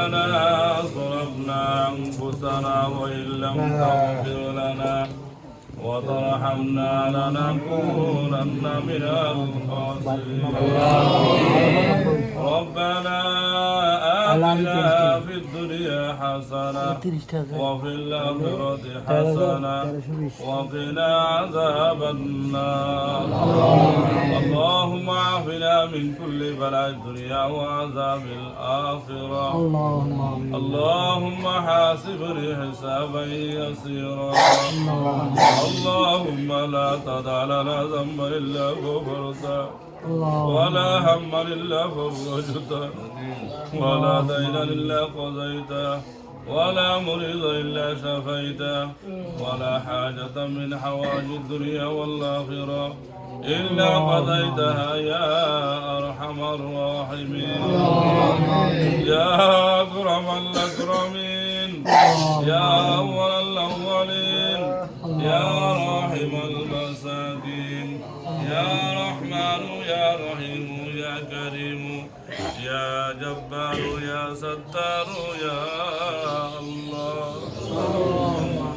ربنا ظلمنا أنفسنا وإن لم تغفر لنا وترحمنا لنكونن من الخاسرين ربنا آتنا في الدنيا حسنة وفي الآخرة حسنة وقنا عذاب النار اللهم عافنا من كل بلاء الدنيا وعذاب الآخرة اللهم حاسبني حسابا يسيرا اللهم لا تدع لنا ذنبا إلا غفرته ولا هما إلا فرجته ولا دينا إلا قضيته ولا مريض إلا شفيته ولا حاجة من حوائج الدنيا والآخرة إلا قضيتها يا أرحم الراحمين يا أكرم الأكرمين يا أول الأولين يا راحم المساكين يا رحمن يا رحيم يا كريم يا جبار يا ستار يا الله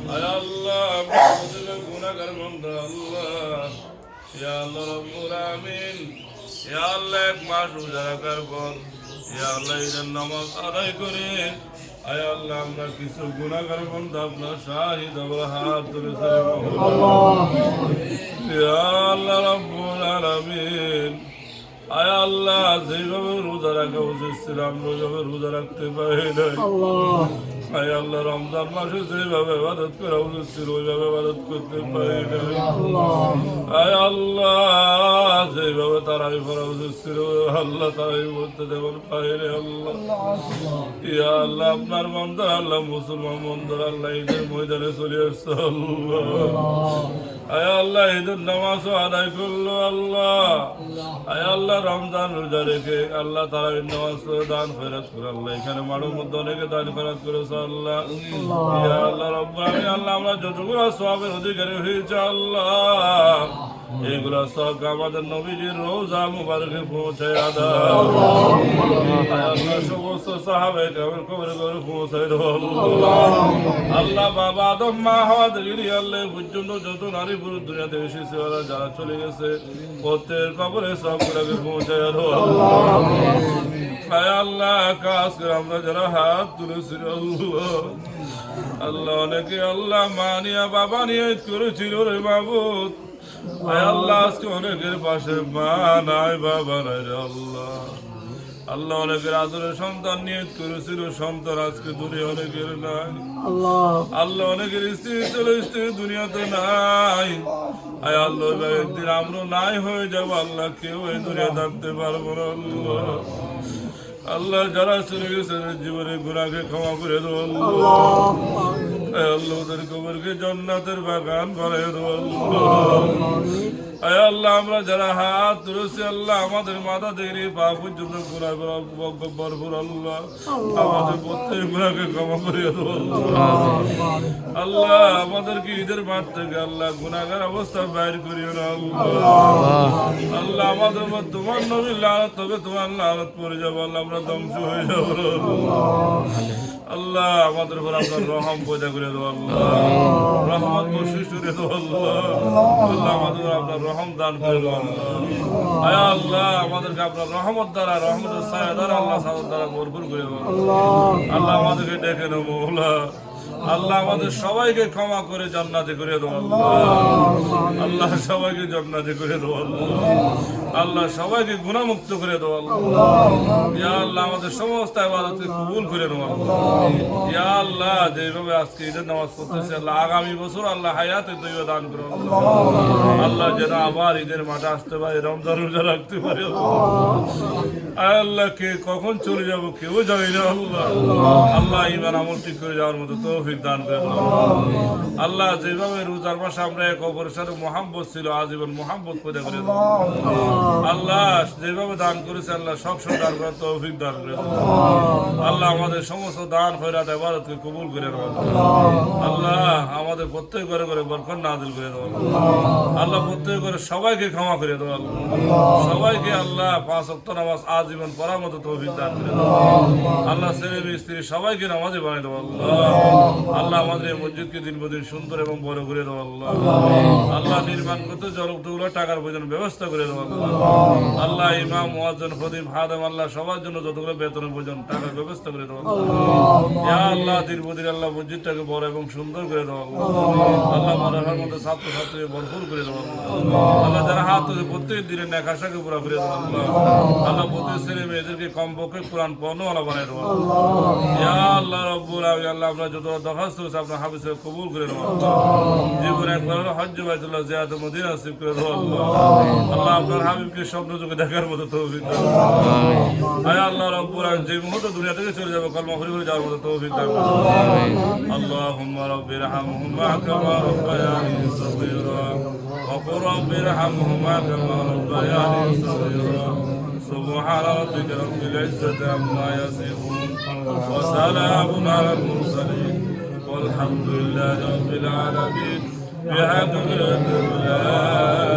يا الله الله يا الله رب العالمين يا الله এক মাস রোজা রাখার পর ইয়া আল্লাহ ঈদের নামাজ আদায় করে আয় আল্লাহ আমরা কিছু গুনাহগার বান্দা আপনার শাহিদ আমরা হাত তুলেছি আল্লাহ ইয়া আল্লাহ রব্বুল আলামিন আয় আল্লাহ যেভাবে রোজা রাখা উচিত ছিল আমরা ওইভাবে রোজা রাখতে পারি নাই আল্লাহ আয় আল্লাহ রমজান মাসে যেভাবে ইবাদত করা উচিত ছিল ওইভাবে ইবাদত করতে পারি নাই আয় আল্লাহ যেভাবে তারাবি পড়া উচিত ছিল আল্লাহ তারাবি পড়তে দেবেন পারি নাই আল্লাহ ইয়া আল্লাহ আপনার বান্দা আল্লাহ মুসলমান বান্দারা আল্লাহ ঈদের ময়দানে চলে আসছে আল্লাহ আয় আল্লাহ ঈদের নামাজও আদায় করলো আল্লাহ আয় আল্লাহ রমজান রোজা রেখে আল্লাহ তারাবির নামাজ দান খয়রাত করে আল্লাহ এখানে মাঠের মধ্যে অনেকে দান খয়রাত করেছে আল্লাহ ইয়া আল্লাহ রব্বুল আলামিন আল্লাহ আমরা যতগুলো সওয়াবের অধিকারী হয়েছে আল্লাহ এগুলা সব আমাদের নবীজির রওজা মুবারকে পৌঁছায় দাও আল্লাহ সমস্ত সাহাবায়ে কেরামের কবরে কবরে পৌঁছায় দাও আল্লাহ বাবা আদম মা হাওয়া থেকে আল্লাহ পর্যন্ত যত নারী পুরুষ দুনিয়াতে এসেছে ওরা যারা চলে গেছে প্রত্যেক কবরে সবগুলোকে পৌঁছায় দাও আল্লাহ কাজ করে আমরা যারা হাত তুলেছি আল্লাহ আল্লাহ অনেকে আল্লাহ মা নিয়ে বাবা নিয়ে করেছিল রে মাবুদ আল্লাহ আজকে অনেকের পাশে মা নাই বাবা নাই রে আল্লাহ আল্লাহ অনেকের আদরের সন্তান নিয়ত করেছিল সন্তান আজকে দুনিয়া অনেকের নাই আল্লাহ অনেকের স্ত্রী ছিল স্ত্রী দুনিয়াতে নাই আয় আল্লাহ একদিন আমরা নাই হয়ে যাবো আল্লাহ কেউ এই দুনিয়া থাকতে পারবো না আল্লাহ আল্লাহ যারা চলে গেছে জীবনে গুনাহকে ক্ষমা করে দেবো আল্লাহ ওদের কবরকে জান্নাতের বাগান বানিয়ে দেবো আয় আল্লাহ আমরা যারা হাত ধরেছি আল্লাহ আমাদের মাথা থেকে পা পর্যন্ত গুনাহ ভরপুর আল্লাহ আমাদের প্রত্যেক গুনাহকে ক্ষমা করে দেবো আল্লাহ আমাদেরকে ঈদের মাঠ থেকে আল্লাহ গুনাহগার অবস্থা বাইর করিও না আল্লাহ আমাদের তোমার নবীর লানত তবে তোমার লানত পড়ে যাবো আল্লাহ আমরা ধ্বংস হয়ে যাবো আল্লাহ আমাদের উপর আপনার রহম পয়দা করে দেবো আল্লাহ রহমত বর্ষিত করে দেবো আল্লাহ আল্লাহ আমাদের আপনার রহম দান করে দেবো আল্লাহ আল্লাহ আমাদেরকে আপনার রহমত দ্বারা রহমতের ছায়া দ্বারা আল্লাহ সাদর দ্বারা ভরপুর করে দেবো আল্লাহ আমাদেরকে ডেকে নেবো আল্লাহ আমাদের সবাইকে ক্ষমা করে জান্নাতে করে দেবো আল্লাহ সবাইকে জান্নাতে করে দেবো আল্লাহ সবাইকে গুনাহমুক্ত করে দেবো ইয়া আল্লাহ আমাদের সমস্ত ইবাদতকে কবুল করে নেবো ইয়া আল্লাহ যেভাবে আজকে ঈদের নামাজ পড়তেছে আল্লাহ আগামী বছর আল্লাহ হায়াতে তৈবা দান করো আল্লাহ যেন আবার ঈদের মাঠে আসতে পারে রমজান রোজা রাখতে পারে আল্লাহ কে কখন চলে যাবো কেউ জানি না আল্লাহ আল্লাহ ঈমান আমল ঠিক করে যাওয়ার মতো তৌফিক দান করে আল্লাহ যেভাবে রোজার মাসে আমরা এক অপরের সাথে মোহাম্মত ছিল আজীবন মোহাম্মত পয়দা করে আল্লাহ যেভাবে দান করেছে আল্লাহ সবসময় দান করার তৌফিক দান করে দাও আল্লাহ আমাদের সমস্ত দান খয়রাত ইবাদতকে কবুল করে নাও আল্লাহ আমাদের প্রত্যেক ঘরে ঘরে বরকত নাযিল করে দাও আল্লাহ প্রত্যেক ঘরে সবাইকে ক্ষমা করে দাও সবাইকে আল্লাহ 5 ওয়াক্ত নামাজ আজীবন পড়ার মতো তৌফিক দান করে দাও আল্লাহ ছেলে স্ত্রী সবাইকে নামাজি বানিয়ে দাও আল্লাহ আমাদের এই মসজিদকে দিন প্রতিদিন সুন্দর এবং বড় করে দাও আল্লাহ নির্মাণ করতে যতগুলো টাকার প্রয়োজন ব্যবস্থা করে দাও আল্লাহ ইমাম মুয়াজ্জিন খতিব খাদেম আল্লাহ সবার জন্য যতগুলো বেতনের প্রয়োজন টাকার ব্যবস্থা করে দাও ইয়া আল্লাহ দিন প্রতিদিন আল্লাহ মসজিদটাকে বড় এবং সুন্দর করে দাও আল্লাহ মাদ্রাসার মধ্যে ছাত্রছাত্রী ভরপুর করে দাও আল্লাহ যারা হাত ধরে প্রত্যেক দিনের ন্যাক আশাকে পুরা করে দাও আল্লাহ প্রত্যেক ছেলে মেয়েদেরকে কমপক্ষে কোরআন পড়ানো বানাই দাও ইয়া আল্লাহ রব্বুল আলামিন আল্লাহ আমরা যত দরখাস্ত করেছি আপনার হাফিজকে কবুল করে নাও জীবনে একবার হজ্জ বাইতুল্লাহ জিয়ারত মদিনা নসিব করে দাও আল্লাহ আপনার হাবিবকে স্বপ্ন যুগে দেখার মতো তৌফিক দাও আয় আল্লাহ রব্বুল আলামিন যে মুহূর্তে দুনিয়া থেকে চলে যাবে কলমা পড়ে পড়ে যাওয়ার মতো তৌফিক দাও আল্লাহুম্মা রাব্বিরহামহুমা কামা রাব্বায়ানি সগীরা وقل رب ارحمهما كما ربياني صغيرا سبحان ربك رب العزة عما يصفون وسلام على المرسلين والحمد لله رب العالمين بحق لا